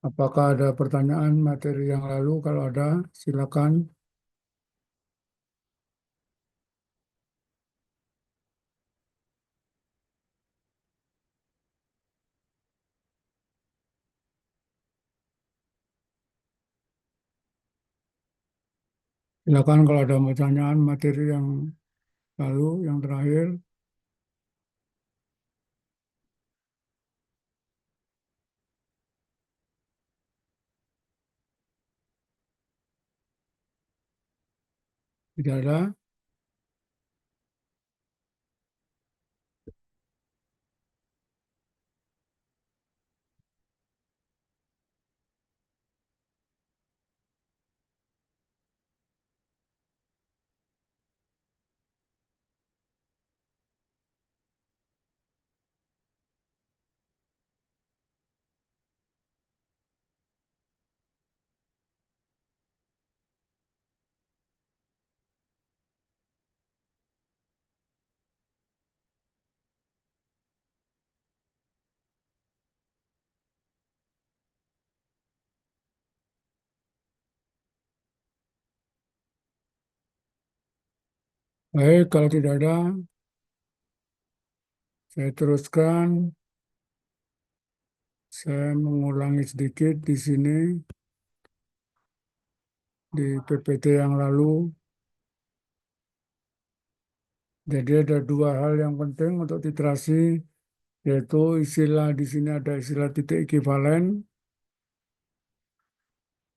Apakah ada pertanyaan materi yang lalu? Kalau ada, silakan. Silakan kalau ada pertanyaan materi yang lalu, yang terakhir. Tidak ada. Baik, kalau tidak ada, saya teruskan. Saya mengulangi sedikit di sini, di PPT yang lalu. Jadi ada dua hal yang penting untuk literasi, yaitu istilah di sini ada istilah titik ekivalen,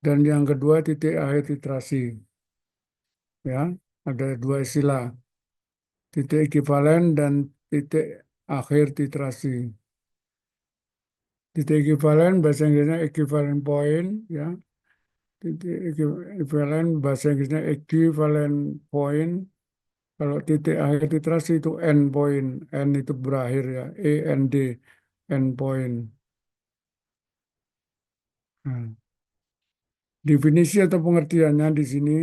dan yang kedua titik akhir literasi. Ya, ada dua istilah, titik ekivalen dan titik akhir literasi. Titik ekivalen bahasa Inggrisnya equivalent point, ya. Titik ekivalen bahasa Inggrisnya equivalent point. Kalau titik akhir literasi itu end point, end itu berakhir, ya, END, end point. Nah, definisi atau pengertiannya di sini,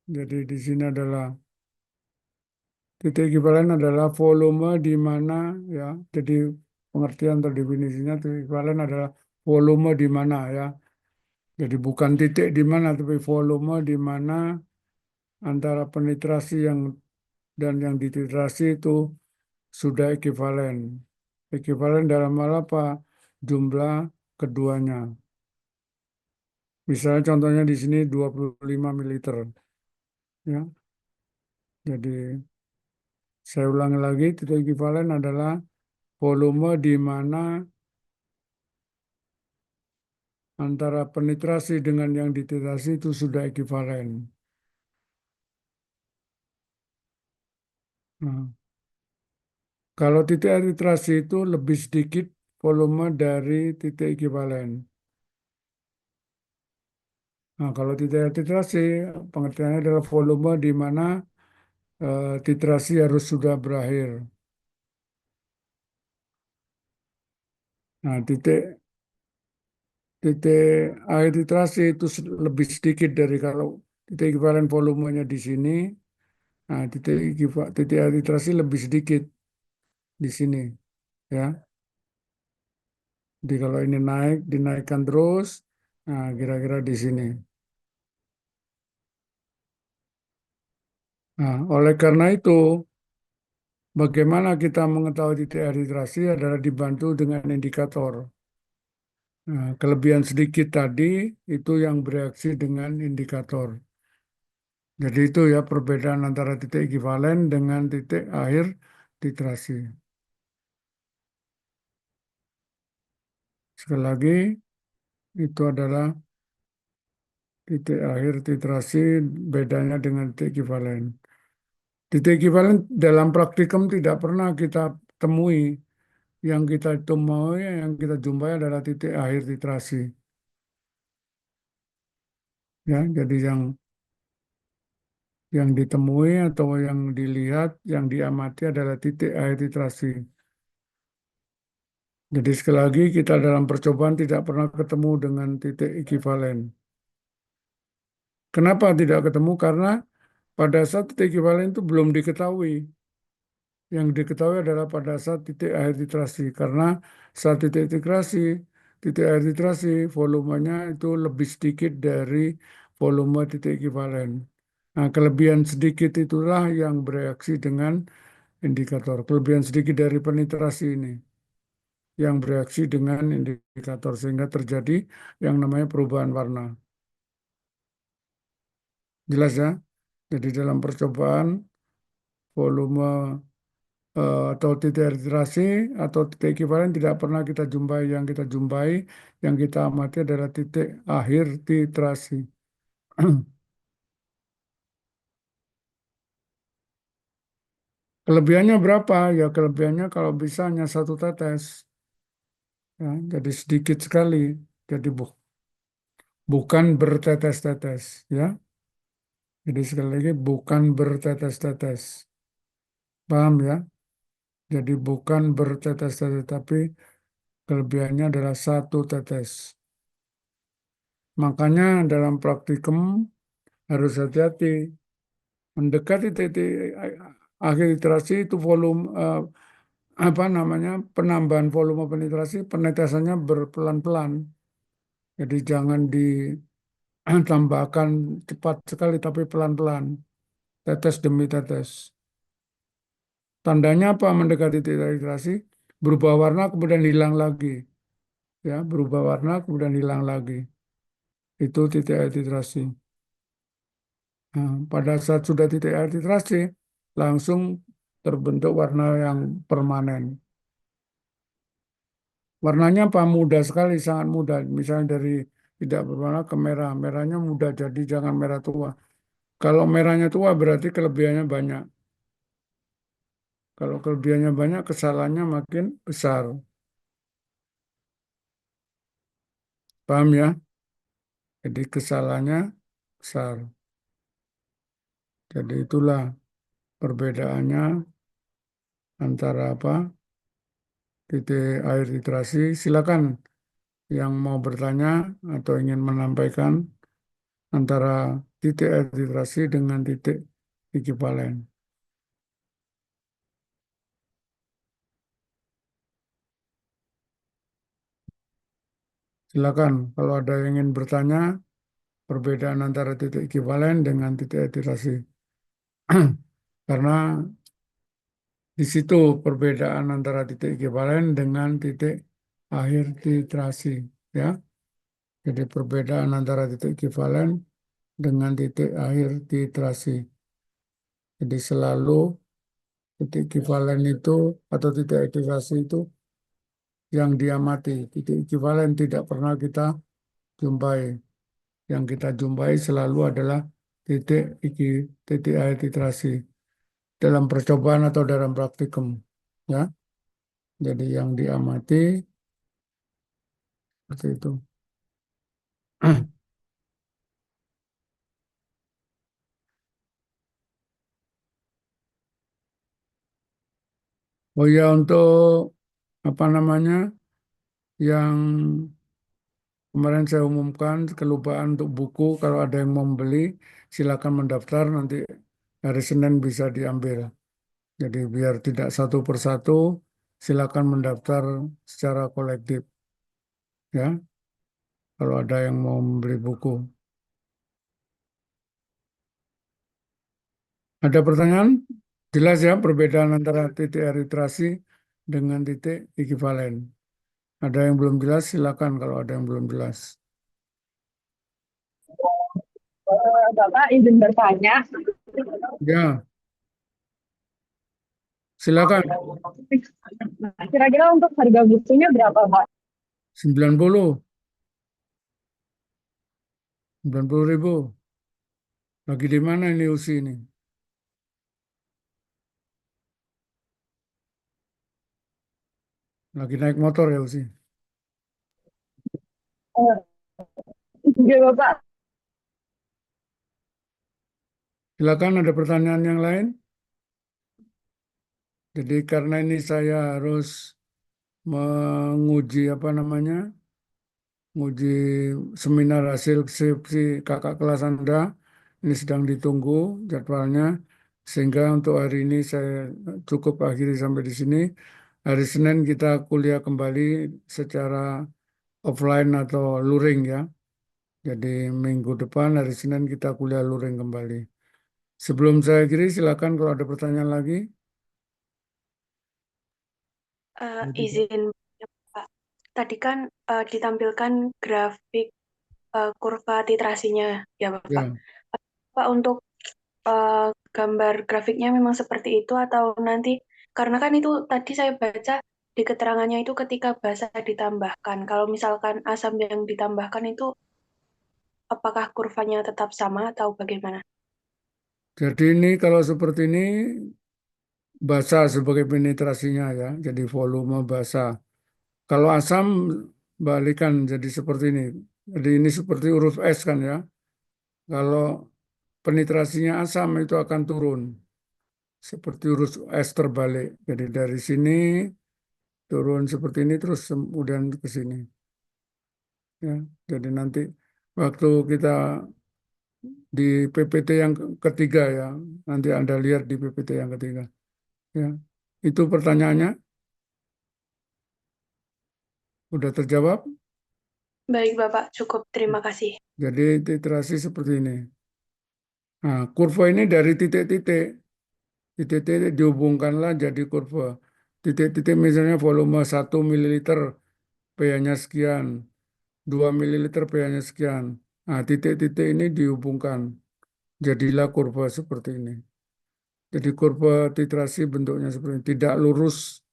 jadi di sini adalah titik ekivalen adalah volume di mana, ya. Jadi pengertian atau definisinya titik ekivalen adalah volume di mana, ya. Jadi bukan titik di mana, tapi volume di mana antara penetrasi dan yang dititrasi itu sudah ekivalen. Ekivalen dalam hal apa? Jumlah keduanya. Misalnya contohnya di sini 25 ml. Ya. Jadi saya ulangi lagi, titik ekivalen adalah volume di mana antara penetrasi dengan yang dititrasi itu sudah ekivalen. Nah, kalau titik titrasi itu lebih sedikit volume dari titik ekivalen. Nah, kalau titik titrasi pengertiannya adalah volume di mana titrasi harus sudah berakhir. Nah, titik akhir titrasi itu lebih sedikit dari kalau titik ekivalen volumenya di sini. Nah, titik akhir titrasi lebih sedikit di sini, ya. Jadi kalau ini naik, dinaikkan terus. Nah, kira-kira di sini. Nah, oleh karena itu, bagaimana kita mengetahui titik akhir titrasi adalah dibantu dengan indikator. Nah, kelebihan sedikit tadi itu yang bereaksi dengan indikator. Jadi itu ya perbedaan antara titik ekivalen dengan titik akhir titrasi. Sekali lagi, itu adalah titik akhir titrasi bedanya dengan titik ekivalen. Titik ekivalen dalam praktikum tidak pernah kita temui. Yang kita temui, yang kita jumpai adalah titik akhir titrasi. Ya, jadi yang ditemui atau yang dilihat, yang diamati adalah titik akhir titrasi. Jadi sekali lagi kita dalam percobaan tidak pernah ketemu dengan titik ekivalen. Kenapa tidak ketemu? Karena pada saat titik ekivalen itu belum diketahui. Yang diketahui adalah pada saat titik akhir titrasi. Karena saat titik titrasi, titik air titrasi, volumenya itu lebih sedikit dari volume titik ekivalen. Nah, kelebihan sedikit itulah yang bereaksi dengan indikator. Kelebihan sedikit dari penetrasi ini yang bereaksi dengan indikator sehingga terjadi yang namanya perubahan warna. Jelas ya? Jadi dalam percobaan volume atau titik literasi atau titik ekivalen tidak pernah kita jumpai. Yang kita jumpai, yang kita amati adalah titik akhir titrasi. Kelebihannya berapa? Ya kelebihannya kalau bisa hanya satu tetes. Ya, jadi sedikit sekali. Jadi bukan bertetes-tetes. Ya, jadi sekali lagi bukan bertetes-tetes. Paham ya? Jadi bukan bertetes-tetes, tapi kelebihannya adalah satu tetes. Makanya dalam praktikum harus hati-hati. Mendekati titik akhir iterasi itu volume apa namanya penambahan volume penetrasi penetesannya berpelan-pelan. Jadi jangan ditambahkan cepat sekali tapi pelan-pelan, tetes demi tetes. Tandanya apa mendekati titik iterasi? Berubah warna kemudian hilang lagi, ya berubah warna kemudian hilang lagi. Itu titik iterasi. Nah, pada saat sudah titik air titrasi, langsung terbentuk warna yang permanen. Warnanya apa? Mudah sekali, sangat mudah. Misalnya dari tidak berwarna ke merah. Merahnya mudah, jadi jangan merah tua. Kalau merahnya tua berarti kelebihannya banyak. Kalau kelebihannya banyak, kesalahannya makin besar. Paham ya? Jadi kesalahannya besar. Jadi itulah perbedaannya antara apa? Titik air titrasi. Silakan yang mau bertanya atau ingin menyampaikan antara titik air titrasi dengan titik ekivalen. Silakan kalau ada yang ingin bertanya perbedaan antara titik ekivalen dengan titik air titrasi. Karena di situ perbedaan antara titik ekivalen dengan titik akhir titrasi, ya. Jadi perbedaan antara titik ekivalen dengan titik akhir titrasi. Jadi selalu titik ekivalen itu atau titik titrasi itu yang diamati. Titik ekivalen tidak pernah kita jumpai. Yang kita jumpai selalu adalah titik akhir titrasi dalam percobaan atau dalam praktikum, ya. Jadi yang diamati seperti itu. Oh ya, untuk apa namanya yang kemarin saya umumkan kelupaan untuk buku, kalau ada yang mau membeli silakan mendaftar, nanti hari Senin bisa diambil. Jadi biar tidak satu persatu, silakan mendaftar secara kolektif, ya. Kalau ada yang mau membeli buku. Ada pertanyaan? Jelas ya perbedaan antara titik eritrasi dengan titik ekivalen. Ada yang belum jelas, silakan kalau ada yang belum jelas. Bapak izin bertanya. Ya, silakan. Nah, kira-kira untuk harga bukunya berapa, Pak? 90, 90.000. Lagi di mana ini Usi ini? Lagi naik motor ya Usi? Iya, Bapak. Silakan ada pertanyaan yang lain. Jadi karena ini saya harus menguji apa namanya? Menguji seminar hasil skripsi kakak kelas Anda. Ini sedang ditunggu jadwalnya. Sehingga untuk hari ini saya cukup akhiri sampai di sini. Hari Senin kita kuliah kembali secara offline atau luring ya. Jadi minggu depan hari Senin kita kuliah luring kembali. Sebelum saya akhiri, silakan kalau ada pertanyaan lagi. Izin, Pak. Tadi kan ditampilkan grafik kurva titrasinya, ya Bapak. Ya, Pak, untuk gambar grafiknya memang seperti itu atau nanti, karena kan itu tadi saya baca di keterangannya itu ketika basa ditambahkan. Kalau misalkan asam yang ditambahkan itu, apakah kurvanya tetap sama atau bagaimana? jadi ini kalau seperti ini basa sebagai penetrasinya ya, jadi volume basa. Kalau asam balikan jadi seperti ini. Jadi ini seperti huruf S kan ya. Kalau penetrasinya asam itu akan turun seperti huruf S terbalik. Jadi dari sini turun seperti ini terus kemudian ke sini ya. Jadi nanti waktu kita di PPT yang ketiga ya, nanti Anda lihat di PPT yang ketiga ya. Itu pertanyaannya udah terjawab. Baik Bapak, cukup. Terima kasih. Jadi titrasi seperti ini. Nah, kurva ini dari titik-titik. Titik-titik dihubungkanlah jadi kurva. Titik-titik misalnya volume 1 ml pH-nya sekian, 2 ml pH-nya sekian. Nah, titik-titik ini dihubungkan. Jadilah kurva seperti ini. Jadi kurva titrasi bentuknya seperti ini. Tidak lurus,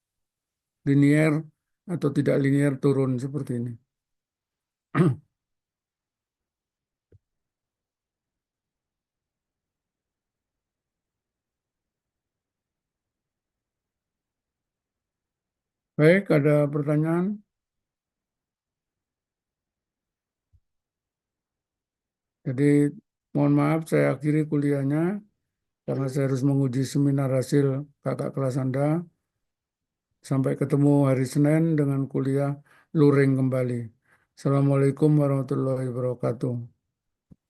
linier, atau tidak linier turun seperti ini. Baik, ada pertanyaan? Jadi mohon maaf saya akhiri kuliahnya karena saya harus menguji seminar hasil kakak kelas Anda. Sampai ketemu hari Senin dengan kuliah luring kembali. Assalamualaikum warahmatullahi wabarakatuh.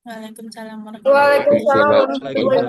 Waalaikumsalam warahmatullahi Waalaikumsalam wabarakatuh. warahmatullahi